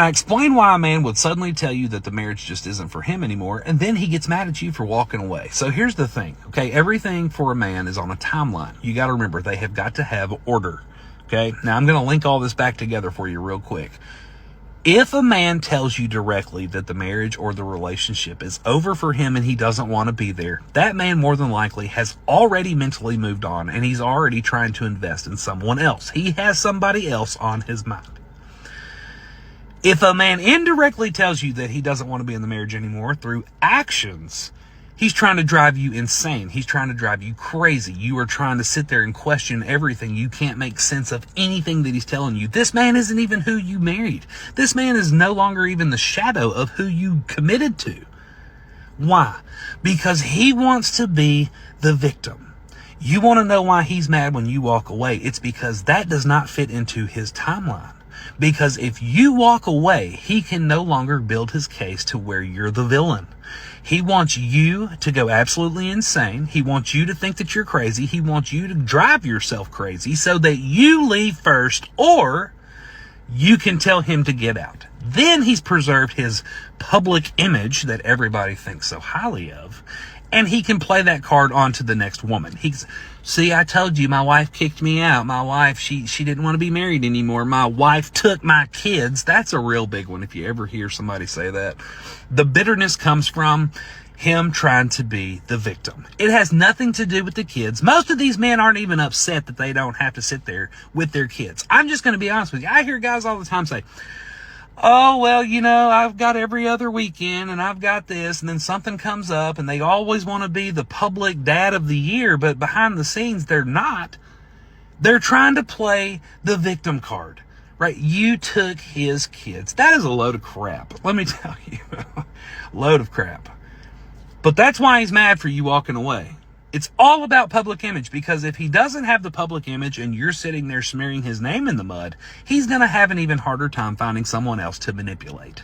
I explain why a man would suddenly tell you that the marriage just isn't for him anymore, and then he gets mad at you for walking away. So here's the thing, okay? Everything for a man is on a timeline. You got to remember, they have got to have order, okay? Now, I'm going to link all this back together for you real quick. If a man tells you directly that the marriage or the relationship is over for him and he doesn't want to be there, that man more than likely has already mentally moved on, and he's already trying to invest in someone else. He has somebody else on his mind. If a man indirectly tells you that he doesn't want to be in the marriage anymore through actions, he's trying to drive you insane. He's trying to drive you crazy. You are trying to sit there and question everything. You can't make sense of anything that he's telling you. This man isn't even who you married. This man is no longer even the shadow of who you committed to. Why? Because he wants to be the victim. You want to know why he's mad when you walk away? It's because that does not fit into his timeline. Because if you walk away, he can no longer build his case to where you're the villain. He wants you to go absolutely insane. He wants you to think that you're crazy. He wants you to drive yourself crazy so that you leave first, or you can tell him to get out. Then he's preserved his public image that everybody thinks so highly of, and he can play that card on to the next woman. See, I told you, my wife kicked me out. My wife, she didn't want to be married anymore. My wife took my kids. That's a real big one if you ever hear somebody say that. The bitterness comes from him trying to be the victim. It has nothing to do with the kids. Most of these men aren't even upset that they don't have to sit there with their kids. I'm just going to be honest with you. I hear guys all the time say, oh, well, I've got every other weekend and I've got this, and then something comes up and they always want to be the public dad of the year, but behind the scenes, they're not. They're trying to play the victim card, right? You took his kids. That is a load of crap. Let me tell you, load of crap. But that's why he's mad for you walking away. It's all about public image, because if he doesn't have the public image and you're sitting there smearing his name in the mud, he's going to have an even harder time finding someone else to manipulate.